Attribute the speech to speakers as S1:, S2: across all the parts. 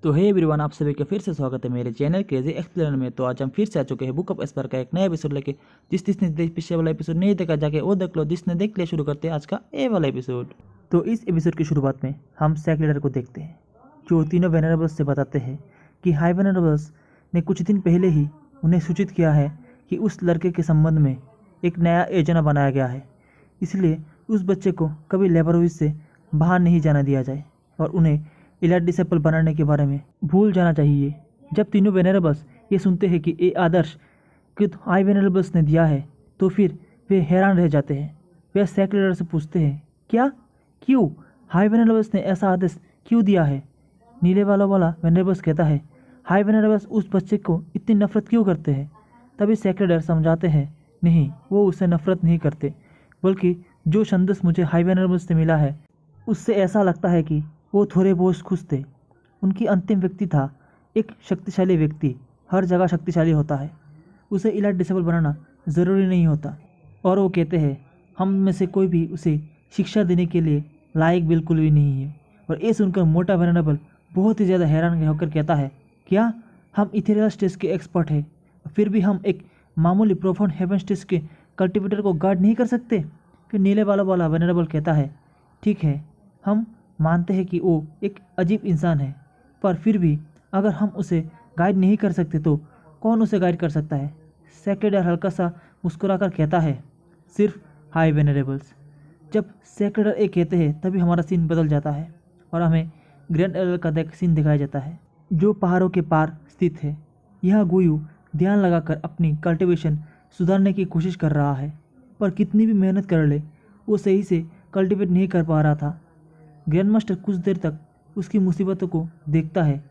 S1: तो हे एवरीवन, आप सभी का फिर से स्वागत है मेरे चैनल क्रेजी एक्सप्लेनर में। तो आज हम फिर से आ चुके हैं बुक ऑफ एस्पर का एक नया एपिसोड लेके। जिसने पिछले वाला एपिसोड नहीं देखा जाके वो देख लो, जिसने देख लिया शुरू करते हैं आज का ए वाला एपिसोड। तो इस एपिसोड की शुरुआत में हम सैक लीडर को देखते हैं जो तीनों वेनरेबल्स से बताते हैं कि हाई वेनरेबल्स ने कुछ दिन पहले ही उन्हें सूचित किया है कि उस लड़के के संबंध में एक नया योजना बनाया गया है, इसलिए उस बच्चे को कभी लेबरोविस से बाहर नहीं जाना दिया जाए और उन्हें इलाइट डिसेबल बनाने के बारे में भूल जाना चाहिए। जब तीनों वेनरेबल्स ये सुनते हैं कि ये आदर्श कृत हाई वेनरेबल्स ने दिया है तो फिर वे हैरान रह जाते हैं। वे सैक लीडर से पूछते हैं, क्या, क्यों हाई वेनरेबल्स ने ऐसा आदेश क्यों दिया है? नीले बालों वाला वेनरेबल्स कहता है, हाई वेनरेबल्स उस बच्चे को इतनी नफरत क्यों करते हैं? तभी सैक लीडर समझाते हैं, नहीं, वो उससे नफरत नहीं करते, बल्कि जो संदेश मुझे हाई वेनरेबल्स से मिला है उससे ऐसा लगता है कि वो थोड़े बहुत खुश थे। उनकी अंतिम व्यक्ति था। एक शक्तिशाली व्यक्ति हर जगह शक्तिशाली होता है, उसे इलाइट डिसेबल बनाना ज़रूरी नहीं होता। और वो कहते हैं हम में से कोई भी उसे शिक्षा देने के लिए लायक बिल्कुल भी नहीं है। और ये सुनकर मोटा वेनरेबल बहुत ही ज़्यादा हैरान होकर कहता है, क्या हम इथेरियल स्टेज के एक्सपर्ट हैं, फिर भी हम एक मामूली प्रोफाउंड हेवन स्टेज के कल्टिवेटर को गार्ड नहीं कर सकते? फिर नीले बालों वाला वेनरेबल कहता है, ठीक है, हम मानते हैं कि वो एक अजीब इंसान है, पर फिर भी अगर हम उसे गाइड नहीं कर सकते तो कौन उसे गाइड कर सकता है? सैक लीडर हल्का सा मुस्कुराकर कहता है, सिर्फ हाई वेनरेबल्स। जब सैक लीडर ये कहते हैं तभी हमारा सीन बदल जाता है और हमें ग्रैंड एरर का सीन दिखाया जाता है जो पहाड़ों के पार स्थित है। यह गुयू ध्यान लगाकर अपनी कल्टिवेशन सुधारने की कोशिश कर रहा है, पर कितनी भी मेहनत कर ले वो सही से कल्टिवेट नहीं कर पा रहा था। ग्रैंड मास्टर कुछ देर तक उसकी मुसीबतों को देखता है,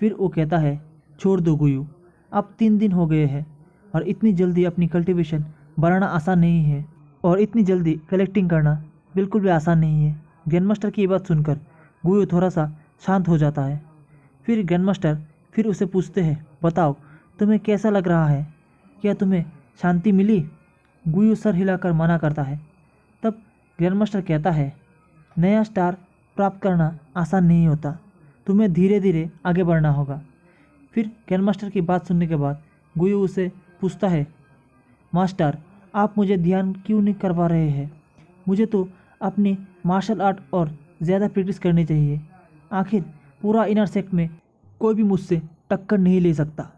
S1: फिर वो कहता है, छोड़ दो गुयू, अब 3 दिन हो गए हैं और इतनी जल्दी अपनी कल्टीवेशन बढ़ाना आसान नहीं है और इतनी जल्दी कलेक्टिंग करना बिल्कुल भी आसान नहीं है। ग्रैंड मास्टर की ये बात सुनकर गुयू थोड़ा सा शांत हो जाता है। फिर ग्रैंड मास्टर फिर उसे पूछते हैं, बताओ तुम्हें कैसा लग रहा है, क्या तुम्हें शांति मिली? गुयू सर हिलाकर मना करता है। तब ग्रैंड मास्टर कहता है, नया स्टार प्राप्त करना आसान नहीं होता, तुम्हें धीरे धीरे आगे बढ़ना होगा। फिर ग्रैंड मास्टर की बात सुनने के बाद गुयू उसे पूछता है, मास्टर आप मुझे ध्यान क्यों नहीं करवा रहे हैं? मुझे तो अपनी मार्शल आर्ट और ज़्यादा प्रैक्टिस करनी चाहिए। आखिर पूरा इनर सेक्ट में कोई भी मुझसे टक्कर नहीं ले सकता।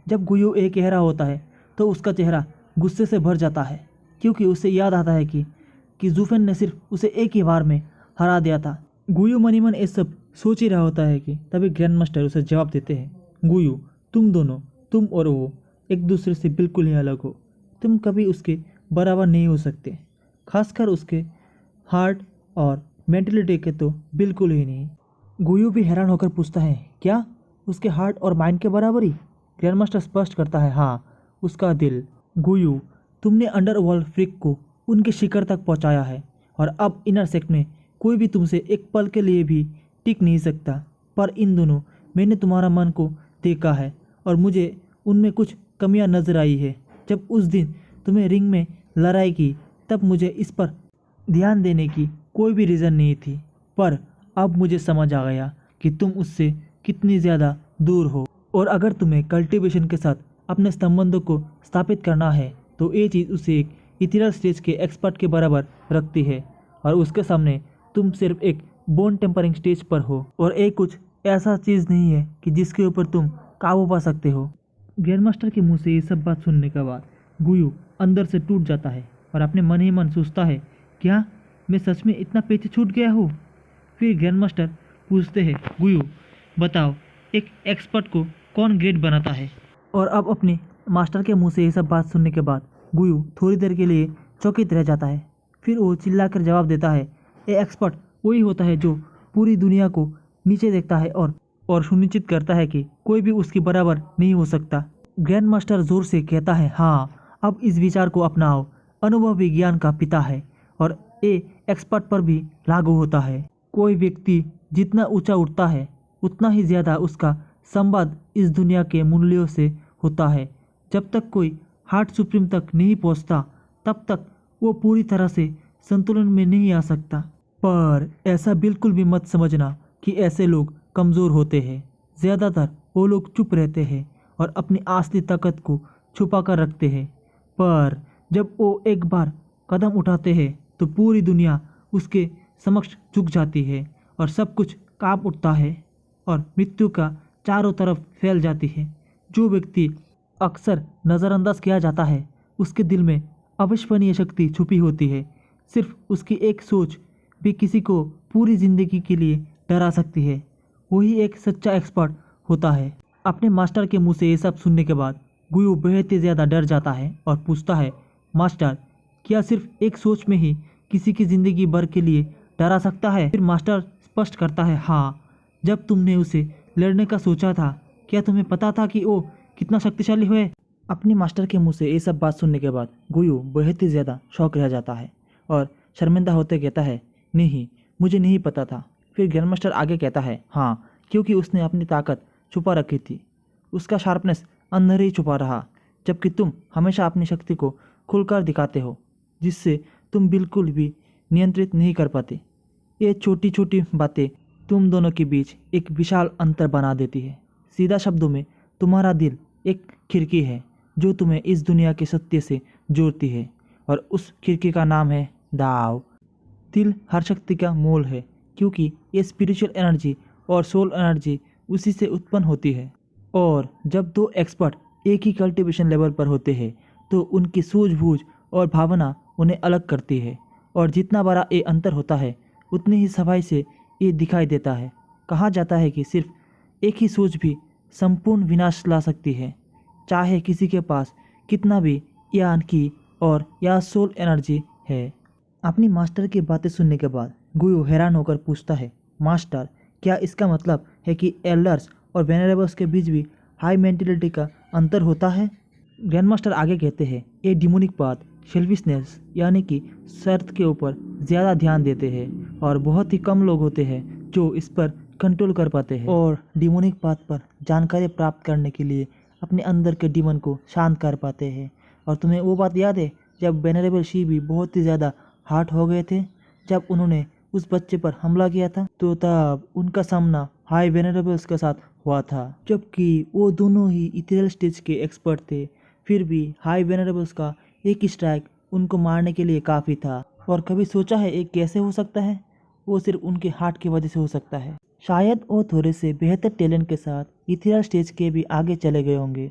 S1: जब गुयू ये कह रहा होता है तो उसका चेहरा गुस्से से भर जाता है, क्योंकि उसे याद आता है कि जूफेन ने सिर्फ उसे एक ही बार में हरा दिया था। गुयू मनी मन ये सब सोच ही रहा होता है कि तभी ग्रैंड मास्टर उसे जवाब देते हैं, गुयू तुम दोनों, तुम और वो एक दूसरे से बिल्कुल ही अलग हो, तुम कभी उसके बराबर नहीं हो सकते, खासकर उसके हार्ट और मेंटलिटी के तो बिल्कुल ही नहीं। गुयू भी हैरान होकर पूछता है, क्या उसके हार्ट और माइंड के बराबरी? ग्रैंड मास्टर स्पष्ट करता है, हाँ, उसका दिल। गुयू तुमने अंडरवर्ल्ड फ्रीक को उनके शिखर तक पहुंचाया है और अब इनर सेक्ट में कोई भी तुमसे एक पल के लिए भी टिक नहीं सकता। पर इन दोनों मैंने तुम्हारा मन को देखा है और मुझे उनमें कुछ कमियां नजर आई है। जब उस दिन तुम्हें रिंग में लड़ाई की तब मुझे इस पर ध्यान देने की कोई भी रीज़न नहीं थी, पर अब मुझे समझ आ गया कि तुम उससे कितनी ज़्यादा दूर हो और अगर तुम्हें कल्टीवेशन के साथ अपने संबंधों को स्थापित करना है तो ये चीज़ उसे एक इथेरियल स्टेज के एक्सपर्ट के बराबर रखती है और उसके सामने तुम सिर्फ एक बोन टेम्परिंग स्टेज पर हो और एक कुछ ऐसा चीज़ नहीं है कि जिसके ऊपर तुम काबू पा सकते हो। ग्रैंड मास्टर के मुंह से ये सब बात सुनने के बाद गुयू अंदर से टूट जाता है और अपने मन ही मन सोचता है, क्या मैं सच में इतना पीछे छूट गया हूँ? फिर ग्रैंड मास्टर पूछते हैं, गुयू बताओ एक एक्सपर्ट को कौन ग्रेट बनाता है? और अब अपने मास्टर के मुँह से ये सब बात सुनने के बाद गुयू थोड़ी देर के लिए चौकित रह जाता है। फिर वो चिल्लाकर जवाब देता है, ये एक्सपर्ट वही होता है जो पूरी दुनिया को नीचे देखता है और सुनिश्चित करता है कि कोई भी उसकी बराबर नहीं हो सकता। ग्रैंड मास्टर जोर से कहता है, हाँ, अब इस विचार को अपनाओ, अनुभव विज्ञान का पिता है और ये एक्सपर्ट पर भी लागू होता है। कोई व्यक्ति जितना ऊंचा उठता है उतना ही ज़्यादा उसका संवाद इस दुनिया के मूल्यों से होता है। जब तक कोई हार्ट सुप्रीम तक नहीं पहुंचता तब तक वो पूरी तरह से संतुलन में नहीं आ सकता। पर ऐसा बिल्कुल भी मत समझना कि ऐसे लोग कमज़ोर होते हैं। ज़्यादातर वो लोग चुप रहते हैं और अपनी असली ताकत को छुपा कर रखते हैं, पर जब वो एक बार कदम उठाते हैं तो पूरी दुनिया उसके समक्ष झुक जाती है और सब कुछ कांप उठता है और मृत्यु का चारों तरफ फैल जाती है। जो व्यक्ति अक्सर नज़रअंदाज किया जाता है उसके दिल में अविश्वसनीय शक्ति छुपी होती है। सिर्फ उसकी एक सोच भी किसी को पूरी ज़िंदगी के लिए डरा सकती है। वही एक सच्चा एक्सपर्ट होता है। अपने मास्टर के मुंह से ये सब सुनने के बाद गुयू बेहद ही ज़्यादा डर जाता है और पूछता है, मास्टर, क्या सिर्फ एक सोच में ही किसी की ज़िंदगी भर के लिए डरा सकता है? फिर मास्टर स्पष्ट करता है, हाँ, जब तुमने उसे लड़ने का सोचा था, क्या तुम्हें पता था कि वो कितना शक्तिशाली है? अपने मास्टर के मुंह से ये सब बात सुनने के बाद गुयू बेहद ही ज़्यादा शौक रह जाता है और शर्मिंदा होते कहता है, नहीं, मुझे नहीं पता था। फिर ग्रैंड मास्टर आगे कहता है, हाँ, क्योंकि उसने अपनी ताकत छुपा रखी थी। उसका शार्पनेस अंदर ही छुपा रहा, जबकि तुम हमेशा अपनी शक्ति को खुलकर दिखाते हो, जिससे तुम बिल्कुल भी नियंत्रित नहीं कर पाते। ये छोटी छोटी बातें तुम दोनों के बीच एक विशाल अंतर बना देती है। सीधा शब्दों में, तुम्हारा दिल एक खिड़की है जो तुम्हें इस दुनिया के सत्य से जोड़ती है, और उस खिड़की का नाम है दाव। दिल हर शक्ति का मूल है, क्योंकि ये स्पिरिचुअल एनर्जी और सोल एनर्जी उसी से उत्पन्न होती है। और जब दो एक्सपर्ट एक ही कल्टीवेशन लेवल पर होते हैं तो उनकी सूझबूझ और भावना उन्हें अलग करती है, और जितना बड़ा ये अंतर होता है उतनी ही सफाई से ये दिखाई देता है। कहा जाता है कि सिर्फ एक ही सोच भी संपूर्ण विनाश ला सकती है, चाहे किसी के पास कितना भी ज्ञान की और या सोल एनर्जी है। अपनी मास्टर की बातें सुनने के बाद गुयू हैरान होकर पूछता है, मास्टर, क्या इसका मतलब है कि एल्डर्स और वेनरेबल्स के बीच भी हाई मेंटेलिटी का अंतर होता है? ग्रैंड मास्टर आगे कहते हैं, ये डिमोनिक पाथ सेल्फिशनेस यानी कि शर्त के ऊपर ज़्यादा ध्यान देते हैं, और बहुत ही कम लोग होते हैं जो इस पर कंट्रोल कर पाते हैं। और डिमोनिक पाथ पर जानकारी प्राप्त करने के लिए अपने अंदर के डिमन को शांत कर पाते हैं। और तुम्हें वो बात याद है जब वेनरेबल शी भी बहुत ही ज़्यादा हार्ट हो गए थे, जब उन्होंने उस बच्चे पर हमला किया था, तो तब उनका सामना हाई वेनरेबल्स के साथ हुआ था, जबकि वो दोनों ही इथेरियल स्टेज के एक्सपर्ट थे। फिर भी हाई वेनरेबल्स का एक ही स्ट्राइक उनको मारने के लिए काफ़ी था। और कभी सोचा है ये कैसे हो सकता है? वो सिर्फ उनके हार्ट की वजह से हो सकता है। शायद वो थोड़े से बेहतर टैलेंट के साथ इथेरियल स्टेज के भी आगे चले गए होंगे,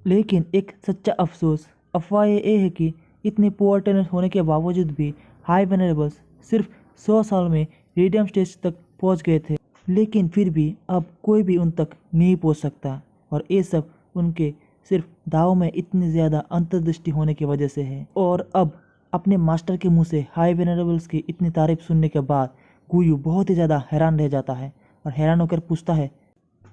S1: लेकिन एक सच्चा अफसोस अफवाह ये है कि इतने पुअर टैलेंट होने के बावजूद भी हाई वेनरेबल्स सिर्फ 100 साल में रेडियम स्टेज तक पहुंच गए थे। लेकिन फिर भी अब कोई भी उन तक नहीं पहुंच सकता, और ये सब उनके सिर्फ दाव में इतनी ज़्यादा अंतर्दृष्टि होने की वजह से है। और अब अपने मास्टर के मुंह से हाई वेनरेबल्स की इतनी तारीफ सुनने के बाद गुयू बहुत ही ज़्यादा हैरान रह जाता है और हैरान होकर पूछता है,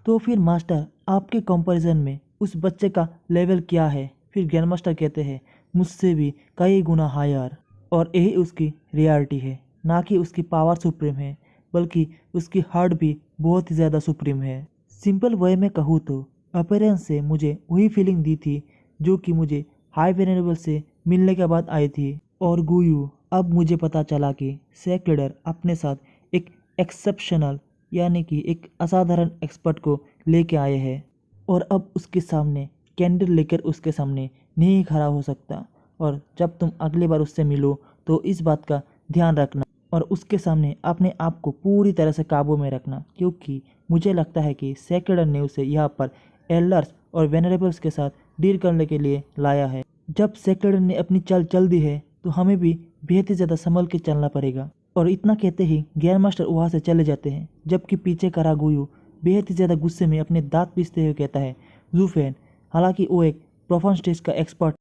S1: तो फिर मास्टर, आपके कंपैरिजन में उस बच्चे का लेवल क्या है? फिर ग्रैंड मास्टर कहते हैं, मुझसे भी कई गुना हायर, और यही उसकी रियलिटी है। ना कि उसकी पावर सुप्रीम है, बल्कि उसकी हार्ट भी बहुत ही ज़्यादा सुप्रीम है। सिंपल वे में कहूँ तो अपीयरेंस से मुझे वही फीलिंग दी थी जो कि मुझे हाई वेनरेबल से मिलने के बाद आई थी। और गुयू, अब मुझे पता चला कि सेक्ट लीडर अपने साथ एक एक्सेप्शनल यानी कि एक असाधारण एक्सपर्ट को लेके आए हैं, और अब उसके सामने कैंडल लेकर उसके सामने नहीं खड़ा हो सकता। और जब तुम अगली बार उससे मिलो तो इस बात का ध्यान रखना और उसके सामने अपने आप को पूरी तरह से काबू में रखना, क्योंकि मुझे लगता है कि सेक्ट लीडर ने उसे यहाँ पर एल्डर्स और वेनरेबल्स के साथ डील करने के लिए लाया है। जब सेक्ट लीडर ने अपनी चाल चल दी है तो हमें भी बेहद ही ज़्यादा संभल के चलना पड़ेगा। और इतना कहते ही ग्रैंड मास्टर वहाँ से चले जाते हैं, जबकि पीछे खड़ा गुयू बेहद ही ज़्यादा गुस्से में अपने दांत पीसते हुए कहता है, जू फेन, हालांकि वो एक प्रोफान स्टेज का एक्सपर्ट,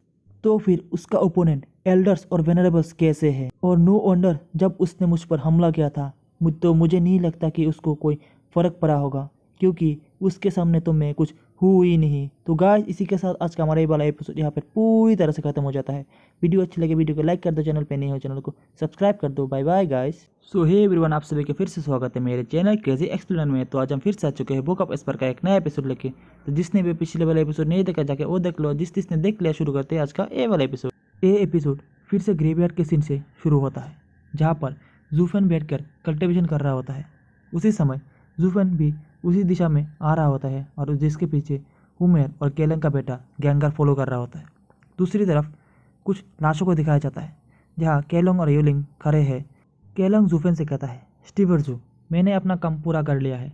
S1: तो फिर उसका ओपोनेंट एल्डर्स और वेनरेबल्स कैसे है? और नो वंडर जब उसने मुझ पर हमला किया था तो मुझे नहीं लगता कि उसको कोई फ़र्क पड़ा होगा, क्योंकि उसके सामने तो मैं कुछ हूँ ही नहीं। तो गाइस, इसी के साथ आज का हमारा ये वाला एपिसोड यहाँ पर पूरी तरह से खत्म हो जाता है। वीडियो अच्छी लगे वीडियो को लाइक कर दो, चैनल पे नहीं हो चैनल को सब्सक्राइब कर दो। Bye bye guys. So hey everyone, आप सभी के फिर से स्वागत है मेरे चैनल क्रेजी एक्सप्लेनर में। तो आज हम फिर से आ चुके हैं बुक ऑफ एस्पर का एक नया एपिसोड लेके। तो जिसने भी पिछले वाला एपिसोड नहीं देखा जाके वो देख लो, जिसने देख लिया शुरू करते हैं आज का ये वाला एपिसोड। ये एपिसोड फिर से ग्रेवयार्ड के सीन से शुरू होता है, जहाँ पर जूफन बैठकर कल्टिवेशन कर रहा होता है। उसी समय जूफन भी उसी दिशा में आ रहा होता है और जिसके पीछे उमेर और केलंग का बेटा गैंगर फॉलो कर रहा होता है। दूसरी तरफ कुछ लाशों को दिखाया जाता है जहाँ केलोंग और यूलिंग खड़े हैं। केलोंग जूफेन से कहता है, स्टीवर्जू, मैंने अपना काम पूरा कर लिया है।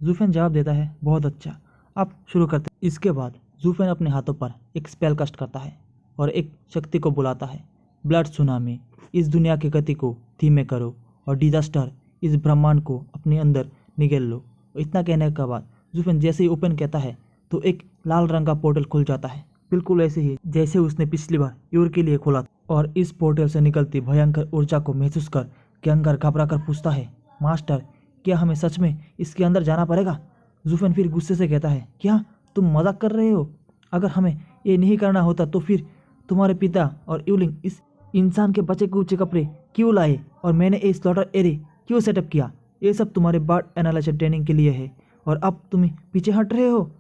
S1: जूफेन जवाब देता है, बहुत अच्छा, अब शुरू करते हैं। इसके बाद जूफेन अपने हाथों पर एक स्पेल कास्ट करता है और एक शक्ति को बुलाता है, ब्लड सुनामी, इस दुनिया की गति को धीमे करो और डिजास्टर, इस ब्रह्मांड को अपने अंदर निगल लो। इतना कहने के बाद जूफेन जैसे ही ओपन कहता है तो एक लाल रंग का पोर्टल खुल जाता है, बिल्कुल ऐसे ही जैसे उसने पिछली बार यूर के लिए खोला। और इस पोर्टल से निकलती भयंकर ऊर्जा को महसूस कर गैंगर घबरा कर पूछता है, मास्टर, क्या हमें सच में इसके अंदर जाना पड़ेगा? जूफेन फिर गुस्से से कहता है, क्या तुम मजाक कर रहे हो? अगर हमें ये नहीं करना होता तो फिर तुम्हारे पिता और यूलिंग इस इंसान के बचे कुचे कपड़े क्यों लाए और मैंने ये स्लॉटर एरिया क्यों सेटअप किया? ये सब तुम्हारे बर्ड एनालिसिस ट्रेनिंग के लिए है और अब तुम पीछे हट रहे हो।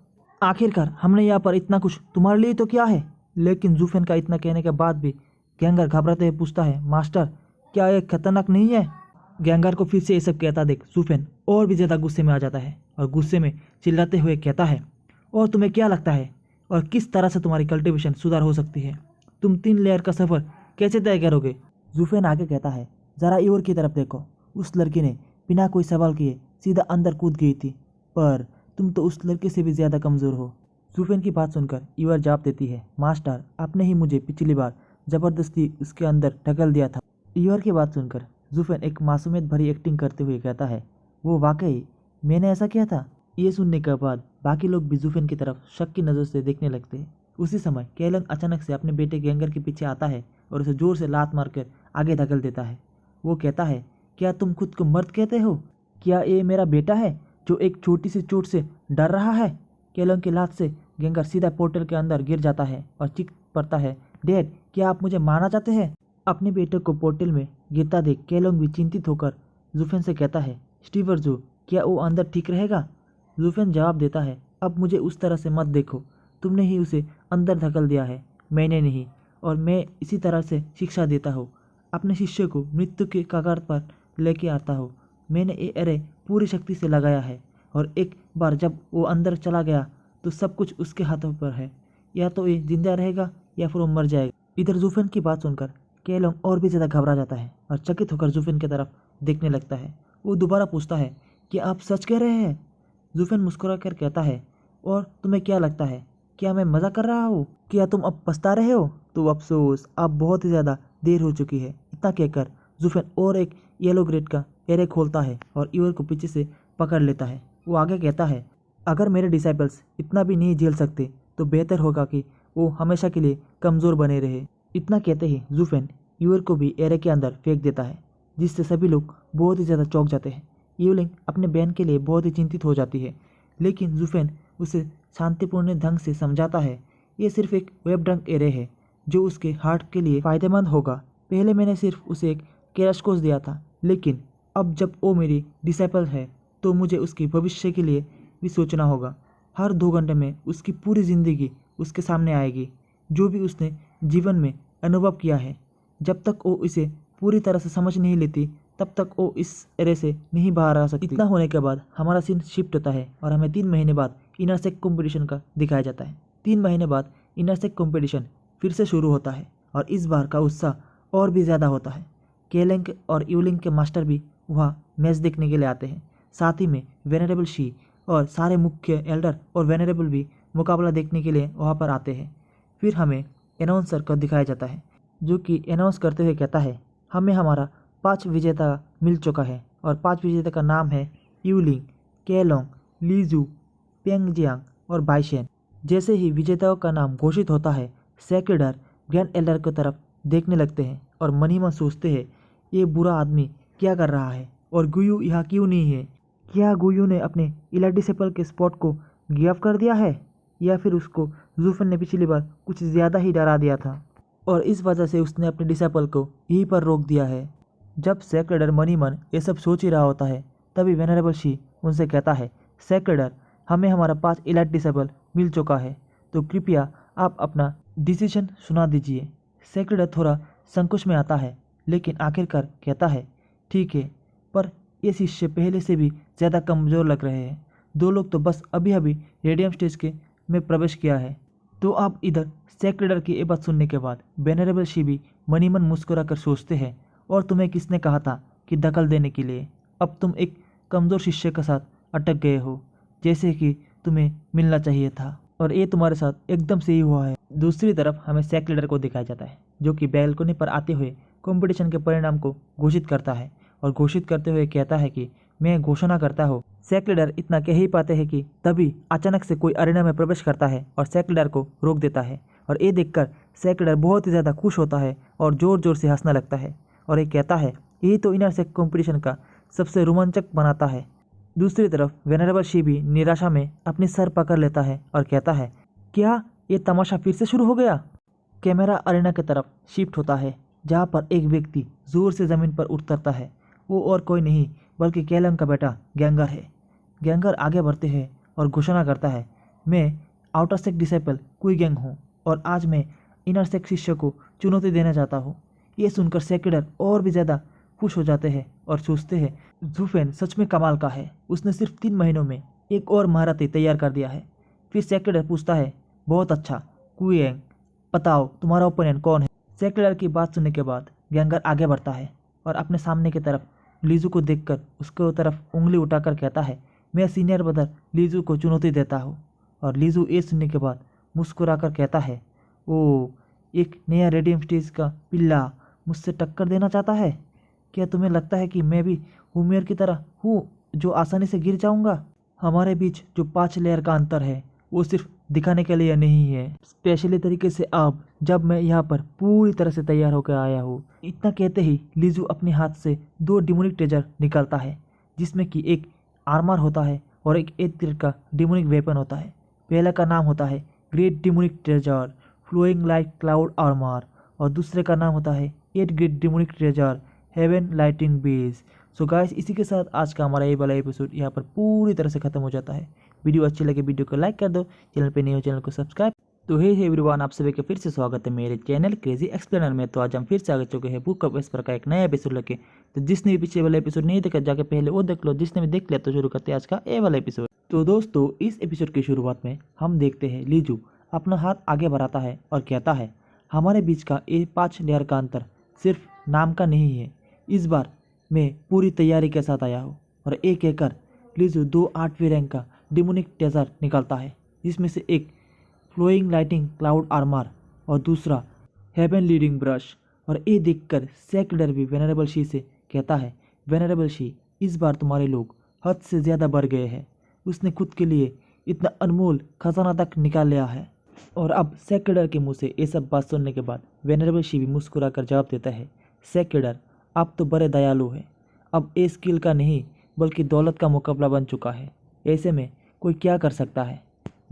S1: आखिरकार हमने यहाँ पर इतना कुछ तुम्हारे लिए तो क्या है? लेकिन जूफेन का इतना कहने के बाद भी गैंगर घबराते हुए पूछता है, मास्टर, क्या ये खतरनाक नहीं है? गैंगर को फिर से ये सब कहता देख जूफेन और भी ज़्यादा गुस्से में आ जाता है और गुस्से में चिल्लाते हुए कहता है, और तुम्हें क्या लगता है और किस तरह से तुम्हारी कल्टीवेशन सुधार हो सकती है? तुम 3 लेयर का सफ़र कैसे तय करोगे? जूफेन आगे कहता है, ज़रा ईवर की तरफ देखो, उस लड़की ने बिना कोई सवाल किए सीधा अंदर कूद गई थी, पर तुम तो उस लड़के से भी ज़्यादा कमज़ोर हो। जूफेन की बात सुनकर ईवर जवाब देती है, मास्टर, आपने ही मुझे पिछली बार ज़बरदस्ती उसके अंदर ढकेल दिया था। ईवर की बात सुनकर जूफेन एक मासूमियत भरी एक्टिंग करते हुए कहता है, वो वाकई मैंने ऐसा किया था? ये सुनने के बाद बाकी लोग भी जूफेन की तरफ शक की नज़र से देखने लगते हैं। उसी समय केलंग अचानक से अपने बेटे गैंगर के पीछे आता है और उसे जोर से लात मारकर आगे धकेल देता है। वो कहता है, क्या तुम खुद को मर्द कहते हो? क्या ये मेरा बेटा है जो एक छोटी सी चोट से डर रहा है? केलंग की लात से गैंगर सीधा पोर्टल के अंदर गिर जाता है और चीख पड़ता है, डैड, क्या आप मुझे मारना चाहते हैं? अपने बेटे को पोर्टल में गिरता देख केलंग भी चिंतित होकर जूफेन से कहता है, स्टीवर्जू, क्या वो अंदर ठीक रहेगा? जूफेन जवाब देता है, अब मुझे उस तरह से मत देखो, तुमने ही उसे अंदर धकेल दिया है, मैंने नहीं, और मैं इसी तरह से शिक्षा देता हूँ, अपने शिष्य को मृत्यु के कगार पर लेके आता हूँ। मैंने ये एरे पूरी शक्ति से लगाया है और एक बार जब वो अंदर चला गया तो सब कुछ उसके हाथों पर है, या तो ये जिंदा रहेगा या फिर वो मर जाएगा। इधर जूफेन की बात सुनकर केलंग और भी ज़्यादा घबरा जाता है और चकित होकर जूफेन की तरफ देखने लगता है। वो दोबारा पूछता है, क्या आप सच कह रहे हैं? जूफेन मुस्कुरा कर कहता है, और तुम्हें क्या लगता है, क्या मैं मज़ा कर रहा हूँ? क्या तुम अब पछता रहे हो? तो अफसोस, अब बहुत ही ज़्यादा देर हो चुकी है। इतना कहकर जूफेन और एक येलो ग्रेड का एरे खोलता है और ईवर को पीछे से पकड़ लेता है। वो आगे कहता है, अगर मेरे डिसाइपल्स इतना भी नहीं झेल सकते तो बेहतर होगा कि वो हमेशा के लिए कमज़ोर बने रहे। इतना कहते ही जूफेन ईवर को भी एरे के अंदर फेंक देता है, जिससे सभी लोग बहुत ही ज़्यादा चौंक जाते हैं। यूलिंग अपने बहन के लिए बहुत ही चिंतित हो जाती है, लेकिन जूफेन उसे शांतिपूर्ण ढंग से समझाता है, ये सिर्फ एक वेब ड्रंक एरे है जो उसके हार्ट के लिए फ़ायदेमंद होगा। पहले मैंने सिर्फ उसे एक कैराशकोस दिया था, लेकिन अब जब वो मेरी डिसाइपल है तो मुझे उसके भविष्य के लिए भी सोचना होगा। हर 2 घंटे में उसकी पूरी ज़िंदगी उसके सामने आएगी, जो भी उसने जीवन में अनुभव किया है। जब तक वो इसे पूरी तरह से समझ नहीं लेती तब तक वो इस एरे से नहीं बाहर आ सकती। इतना होने के बाद हमारा सीन शिफ्ट होता है और हमें 3 महीने बाद इनर सेक कॉम्पिटिशन का दिखाया जाता है। 3 महीने बाद इनर सेक कॉम्पिटिशन फिर से शुरू होता है और इस बार का उत्साह और भी ज़्यादा होता है। केलंग और यूलिंग के मास्टर भी वहाँ मैच देखने के लिए आते हैं। साथ ही में वेनरेबल शी और सारे मुख्य एल्डर और वेनरेबल भी मुकाबला देखने के लिए वहाँ पर आते हैं। फिर हमें अनाउंसर को दिखाया जाता है, जो कि अनाउंस करते हुए कहता है, हमें हमारा 5 विजेता मिल चुका है और 5 विजेता का नाम है यूलिंग, केलोंग, लीजू, पेंगजियांग और बाइशेन। जैसे ही विजेताओं का नाम घोषित होता है, सेक्रेडर ग्रैंड एल्डर की तरफ देखने लगते हैं और मन ही मन सोचते हैं, ये बुरा आदमी क्या कर रहा है और गुयू यहाँ क्यों नहीं है? क्या गुयू ने अपने इलाडिसेपल के स्पॉट को गिव कर दिया है, या फिर उसको जूफेन ने पिछली बार कुछ ज़्यादा ही डरा दिया था और इस वजह से उसने अपने डिसाइपल को यहीं पर रोक दिया है? जब सेक्रेडर मन ही मन ये सब सोच ही रहा होता है, तभी वेनरेबल शी उनसे कहता है, सेक्रेडर, हमें हमारा 5 इलाइट डिसेबल मिल चुका है, तो कृपया आप अपना डिसीजन सुना दीजिए। सेक्रेडर थोड़ा संकोच में आता है, लेकिन आखिरकार कहता है, ठीक है, पर ये शिष्य पहले से भी ज़्यादा कमज़ोर लग रहे हैं, 2 लोग तो बस अभी अभी रेडियम स्टेज के में प्रवेश किया है। तो अब इधर सेक्ट लीडर की ये बात सुनने के बाद वेनरेबल शिबी मनी मन मुस्कुरा कर सोचते हैं, और तुम्हें किसने कहा था कि दखल देने के लिए? अब तुम एक कमज़ोर शिष्य के साथ अटक गए हो, जैसे कि तुम्हें मिलना चाहिए था, और ये तुम्हारे साथ एकदम से ही हुआ है। दूसरी तरफ हमें सेक्ट लीडर को दिखाया जाता है, जो कि बैल्कनी पर आते हुए कंपटीशन के परिणाम को घोषित करता है, और घोषित करते हुए कहता है कि मैं घोषणा करता हूँ। सेक्ट लीडर इतना कह ही पाते हैं कि तभी अचानक से कोई अरेना में प्रवेश करता है और सेक्ट लीडर को रोक देता है, और ये देखकर सेक्ट लीडर बहुत ही ज़्यादा खुश होता है और ज़ोर ज़ोर से हंसने लगता है, और ये कहता है यही तो इनर सेक्ट कंपटीशन का सबसे रोमांचक बनाता है। दूसरी तरफ वेनरेबल शिबी निराशा में अपनी सर पकड़ लेता है और कहता है, क्या ये तमाशा फिर से शुरू हो गया? कैमरा अरेना की तरफ शिफ्ट होता है, जहाँ पर एक व्यक्ति जोर से ज़मीन पर उतरता है। वो और कोई नहीं बल्कि कैलम का बेटा गैंगर है। गैंगर आगे बढ़ते हैं और घोषणा करता है, मैं आउटर सेक्ट डिसाइपल कुईगेंग हूँ, और आज मैं इनर सेक्ट शिष्य को चुनौती देना चाहता हूँ। ये सुनकर सेक्ट लीडर और भी ज़्यादा खुश हो जाते हैं और सोचते हैं, ज़ुफेन सच में कमाल का है, उसने सिर्फ 3 महीनों में एक और महारथी तैयार कर दिया है। फिर सेक्ट लीडर पूछता है, बहुत अच्छा कुईगेंग, बताओ तुम्हारा ओपोनेंट कौन है? सेक्ट लीडर की बात सुनने के बाद गैंगर आगे बढ़ता है और अपने सामने की तरफ लीजू को देखकर उसके तरफ उंगली उठाकर कहता है, मैं सीनियर ब्रदर लीजू को चुनौती देता हूँ। और लीजू ये सुनने के बाद मुस्कुराकर कहता है, ओ, एक नया रेडियम स्टेज का पिल्ला मुझसे टक्कर देना चाहता है? क्या तुम्हें लगता है कि मैं भी हुमेर की तरह हूँ जो आसानी से गिर जाऊँगा? हमारे बीच जो 5 लेयर का अंतर है वो सिर्फ दिखाने के लिए नहीं है, स्पेशली तरीके से अब जब मैं यहाँ पर पूरी तरह से तैयार होकर आया हूँ। इतना कहते ही लीजू अपने हाथ से 2 डिमोनिक ट्रेजर निकालता है, जिसमें कि एक आर्मर होता है और एक 8 ग्रेड का डिमोनिक वेपन होता है। पहला का नाम होता है great demonic treasure flowing like cloud armour, और दूसरे का नाम होता है 8 great demonic treasure heaven lighting base. So guys, इसी के साथ आज का हमारा ये वाला एपिसोड यहाँ पर पूरी तरह से खत्म हो जाता है। वीडियो अच्छी लगे वीडियो को लाइक कर दो, चैनल पे नए हो चैनल को सब्सक्राइब। तो हे एवरीवन, आप सभी का फिर से स्वागत है मेरे चैनल क्रेजी एक्सप्लेनर में। तो आज हम फिर से आ चुके हैं बुक ऑफ एस्पर का एक नया एपिसोड लेके। तो जिसने भी पीछे वाला एपिसोड नहीं देखा जाके पहले वो देख लो, जिसने भी देख लिया तो शुरू करते हैं आज का ये वाला एपिसोड। तो दोस्तों, इस एपिसोड की शुरुआत में हम देखते हैं लीजू अपना हाथ आगे बढ़ाता है और कहता है, हमारे बीच का ये 5 लेयर का अंतर सिर्फ नाम का नहीं है। इस बार मैं पूरी तैयारी के साथ आया हूँ। और एक कहकर लीजू 2 8वीं रैंक का डिमोनिक ट्रेजर निकालता है, जिसमें से एक फ्लोइंग लाइटिंग क्लाउड आर्मर और दूसरा हेवन लीडिंग ब्रश। और ये देखकर सेक्ट लीडर भी वेनरेबल शी से कहता है, वेनरेबल शी, इस बार तुम्हारे लोग हद से ज़्यादा बढ़ गए हैं। उसने खुद के लिए इतना अनमोल खजाना तक निकाल लिया है। और अब सेक्ट लीडर के मुँह से ये सब बात सुनने के बाद वेनरेबल शी भी मुस्कुरा कर जवाब देता है, सेक्ट लीडर, आप तो बड़े दयालु हैं। अब ये स्किल का नहीं बल्कि दौलत का मुकाबला बन चुका है। ऐसे में कोई क्या कर सकता है?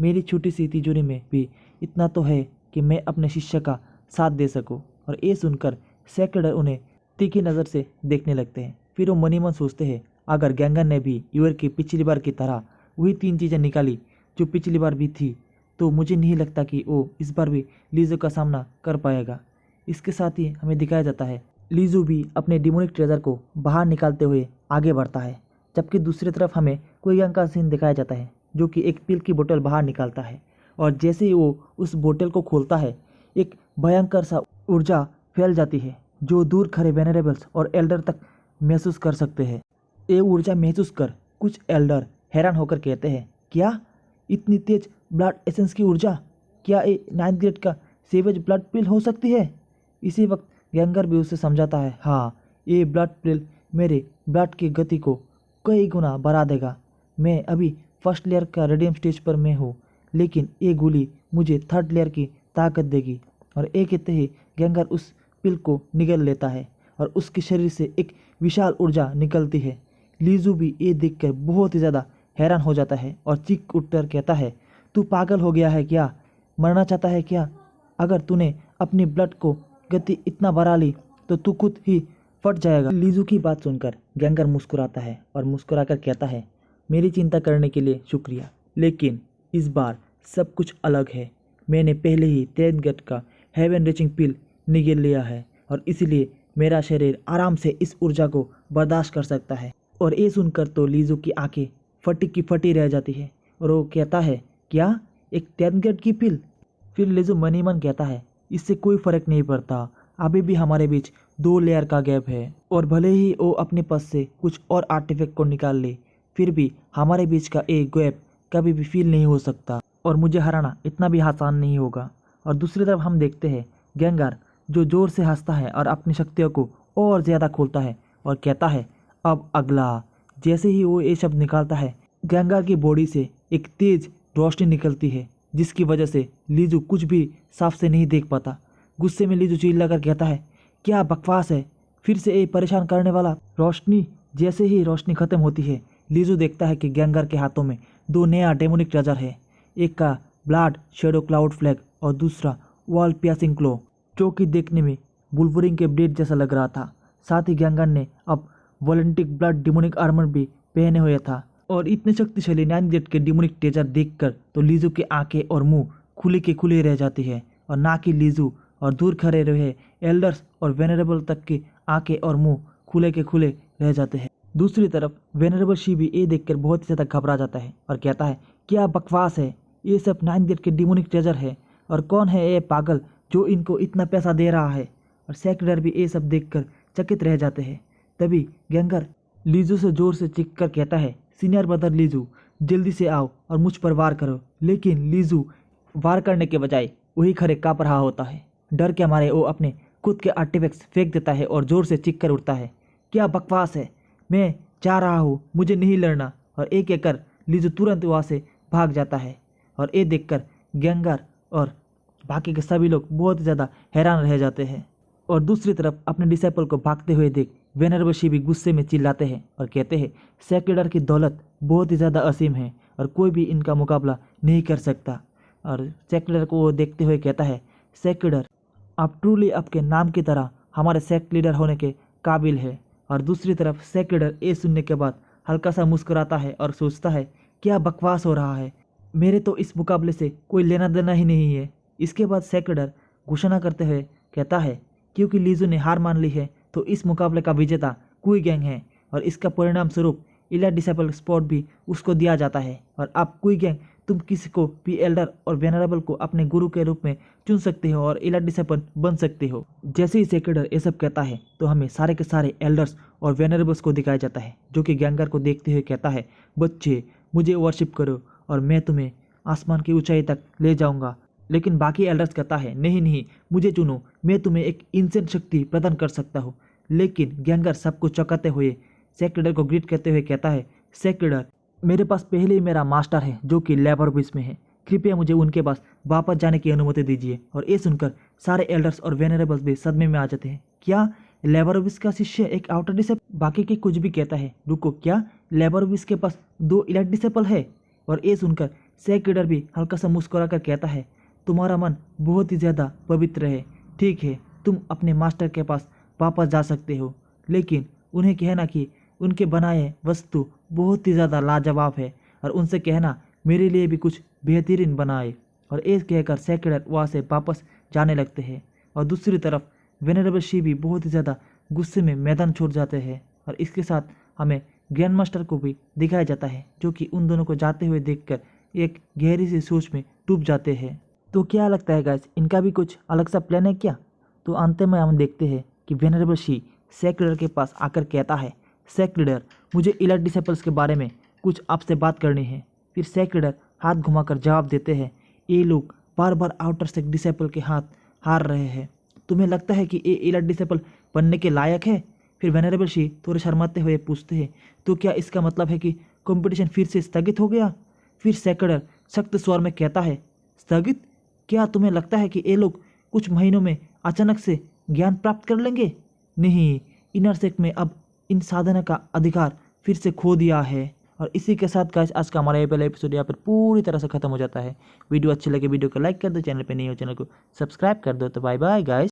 S1: मेरी छोटी सी तिजोरी में भी इतना तो है कि मैं अपने शिष्य का साथ दे सकूं। और ये सुनकर सेक्ट लीडर उन्हें तीखी नज़र से देखने लगते हैं। फिर वो मनी मन सोचते हैं, अगर गैंगर ने भी यूर की पिछली बार की तरह वही 3 चीज़ें निकाली जो पिछली बार भी थी, तो मुझे नहीं लगता कि वो इस बार भी लीजू का सामना कर पाएगा। इसके साथ ही हमें दिखाया जाता है लीजू भी अपने डिमोनिक ट्रेजर को बाहर निकालते हुए आगे बढ़ता है, जबकि दूसरी तरफ हमें कुईगेंग का सीन दिखाया जाता है, जो कि एक पिल की बोतल बाहर निकालता है। और जैसे ही वो उस बोतल को खोलता है, एक भयंकर सा ऊर्जा फैल जाती है, जो दूर खड़े वेनरेबल्स और एल्डर तक महसूस कर सकते हैं। ये ऊर्जा महसूस कर कुछ एल्डर हैरान होकर कहते हैं, क्या इतनी तेज ब्लड एसेंस की ऊर्जा? क्या ये 9th ग्रेड का सेवेज ब्लड पिल हो सकती है? इसी वक्त गैंगर भी उसे समझाता है, हाँ, ये ब्लड पिल मेरे ब्लड की गति को कई गुना बढ़ा देगा। मैं अभी 1st लेयर का रेडियम स्टेज पर मैं हूँ, लेकिन ये गोली मुझे 3rd लेयर की ताकत देगी। और एक कहते ही गैंगर उस पिल को निगल लेता है और उसके शरीर से एक विशाल ऊर्जा निकलती है। लीजू भी ये देखकर बहुत ही ज़्यादा हैरान हो जाता है और चीख उठकर कहता है, तू पागल हो गया है क्या? मरना चाहता है क्या? अगर तूने अपनी ब्लड को गति इतना बढ़ा ली तो तू खुद ही फट जाएगा। लीजू की बात सुनकर गैंगर मुस्कुराता है और मुस्कुराकर कहता है, मेरी चिंता करने के लिए शुक्रिया, लेकिन इस बार सब कुछ अलग है। मैंने पहले ही 10th ग्रेड का हेवन रीचिंग पिल निगल लिया है और इसलिए मेरा शरीर आराम से इस ऊर्जा को बर्दाश्त कर सकता है। और ये सुनकर तो लीजू की आंखें फटी की फटी रह जाती है और वो कहता है, क्या एक 10th ग्रेड की पिल? फिर लीजू मन ही मन कहता है, इससे कोई फ़र्क नहीं पड़ता, अभी भी हमारे बीच 2 लेयर का गैप है और भले ही वो अपने पास से कुछ और आर्टिफैक्ट को निकाल ले, फिर भी हमारे बीच का एक गैप कभी भी फील नहीं हो सकता और मुझे हराना इतना भी आसान नहीं होगा। और दूसरी तरफ हम देखते हैं गेंगार जो ज़ोर से हंसता है और अपनी शक्तियों को और ज़्यादा खोलता है और कहता है, अब अगला। जैसे ही वो ये शब्द निकालता है, गेंगार की बॉडी से एक तेज रोशनी निकलती है जिसकी वजह से लीजू कुछ भी साफ से नहीं देख पाता। गुस्से में लीजू चिल्लाकर कहता है, क्या बकवास है, फिर से ये परेशान करने वाला रोशनी। जैसे ही रोशनी खत्म होती है, लीजू देखता है कि गेंगार के हाथों में 2 नया डेमोनिक ट्रेजर है, एक का ब्लड शेडो क्लाउड फ्लैग और दूसरा वॉल पियासिंग क्लो, जो कि देखने में वुल्वरिन के ब्लेड जैसा लग रहा था। साथ ही गेंगार ने अब वॉलेंटिक ब्लड डिमोनिक आर्मर भी पहने हुए था और इतने शक्तिशाली 9th ग्रेड के डिमोनिक ट्रेजर देखकर तो लीजू के आंखें और मुंह खुले के खुले रह जाती है और ना कि लीजू और दूर खड़े रहे एल्डर्स और वेनरेबल तक की आंखें और मुंह खुले के खुले रह जाते हैं। दूसरी तरफ वेनरेबल शिबी ये देखकर बहुत ही ज़्यादा घबरा जाता है और कहता है, क्या बकवास है, ये सब 9th ग्रेड के डिमोनिक ट्रेजर है और कौन है ये पागल जो इनको इतना पैसा दे रहा है। और सेक्रेटर भी ये सब देखकर चकित रह जाते हैं। तभी गेंगार लीजू से जोर से चीख कर कहता है, सीनियर ब्रदर लीजू, जल्दी से आओ और मुझ पर वार करो। लेकिन लीजू वार करने के बजाय वही खड़े काँप रहा होता है। डर के मारे वो अपने खुद के आर्टिफैक्ट्स फेंक देता है और जोर से चीख कर उठता है, क्या बकवास है, मैं चाह रहा हूँ, मुझे नहीं लड़ना। और एक एक कर लीजू तुरंत वहाँ से भाग जाता है और ये देखकर गेंगार और बाकी के सभी लोग बहुत ज़्यादा हैरान रह जाते हैं। और दूसरी तरफ अपने डिसाइपल को भागते हुए देख वेनरेबल शिबी गुस्से में चिल्लाते हैं और कहते हैं, सेक्रेटर की दौलत बहुत ही ज़्यादा असीम है और कोई भी इनका मुकाबला नहीं कर सकता। और सेक्रेटर को वो देखते हुए कहता है, सेक्रेटर, आप ट्रूली आपके नाम की तरह हमारे सेक्ट लीडर होने के काबिल है। और दूसरी तरफ सेक्रेटर ये सुनने के बाद हल्का सा मुस्कुराता है और सोचता है, क्या बकवास हो रहा है, मेरे तो इस मुकाबले से कोई लेना देना ही नहीं है। इसके बाद सेक्रेटर घोषणा करते हुए कहता है, क्योंकि लीजू ने हार मान ली है तो इस मुकाबले का विजेता कुई गैंग है और इसका परिणाम स्वरूप इलाइट डिसेबल स्पॉट भी उसको दिया जाता है। और अब कुई गैंग तुम किसी को भी एल्डर और वेनरेबल को अपने गुरु के रूप में चुन सकते हो और इलाइट डिसेबल बन सकते हो। जैसे ही सेक्रेटर ये सब कहता है तो हमें सारे के सारे एल्डर्स और वेनरेबल्स को दिखाया जाता है, जो कि गेंगार को देखते हुए कहता है, बच्चे मुझे वर्शिप करो और मैं तुम्हें आसमान की ऊंचाई तक ले जाऊंगा। लेकिन बाकी एल्डर्स कहता है, नहीं नहीं, मुझे चुनो, मैं तुम्हें एक इंसेंट शक्ति प्रदान कर सकता हूँ। लेकिन गेंगार सबको चौंकाते हुए सेक्रेटर को ग्रीट करते हुए कहता है, सेक्रेटर, मेरे पास पहले ही मेरा मास्टर है जो कि लेबर ऑफिस में है, कृपया मुझे उनके पास वापस जाने की अनुमति दीजिए। और ये सुनकर सारे एल्डर्स और वेनरेबल्स भी सदमे में आ जाते हैं, क्या लेबर ऑफिस का शिष्य एक आउटर डिसेबल? बाकी के कुछ भी कहता है, रुको, क्या लेबर ऑफिस के पास 2 इलाइट डिसेबल है? और ये सुनकर सेक्रेटर भी हल्का सा मुस्कुरा कर कहता है, तुम्हारा मन बहुत ही ज़्यादा पवित्र है, ठीक है, तुम अपने मास्टर के पास वापस जा सकते हो, लेकिन उन्हें कहना कि उनके बनाए वस्तु बहुत ही ज़्यादा लाजवाब है और उनसे कहना मेरे लिए भी कुछ बेहतरीन बनाए। और ये कहकर सेक्रेटर वहाँ से वापस जाने लगते हैं। और दूसरी तरफ वेनरेबल शिबी बहुत ही ज़्यादा गुस्से में मैदान छोड़ जाते हैं और इसके साथ हमें ग्रैंड मास्टर को भी दिखाया जाता है, जो कि उन दोनों को जाते हुए देखकर एक गहरी सी सोच में डूब जाते हैं। तो क्या लगता है गाइस, इनका भी कुछ अलग सा प्लान है क्या? तो अंत में हम देखते हैं कि वेनरेबल शी सेक्रेटर के पास आकर कहता है, सेक्रेटर, मुझे इलाइट डिसेबल्स के बारे में कुछ आपसे बात करनी है। फिर सेक्रेटर हाथ घुमाकर जवाब देते हैं, ये लोग बार बार आउटर सेक्ट डिसेबल के हाथ हार रहे हैं, तुम्हें लगता है कि ये इलाइट डिसेबल बनने के लायक है? फिर वेनरेबल शी थोड़े शर्माते हुए पूछते हैं, तो क्या इसका मतलब है कि कंपटीशन फिर से स्थगित हो गया? फिर सेक्रेटर सख्त स्वर में कहता है, स्थगित? क्या तुम्हें लगता है कि ये लोग कुछ महीनों में अचानक से ज्ञान प्राप्त कर लेंगे? नहीं, इनर सेक्ट में अब इन साधना का अधिकार फिर से खो दिया है। और इसी के साथ गाइस आज का हमारा ये पहला एपिसोड यहाँ पर पूरी तरह से खत्म हो जाता है। वीडियो अच्छी लगे वीडियो को लाइक कर दो, चैनल पे नहीं हो चैनल को सब्सक्राइब कर दो। तो बाय बाय गाइस।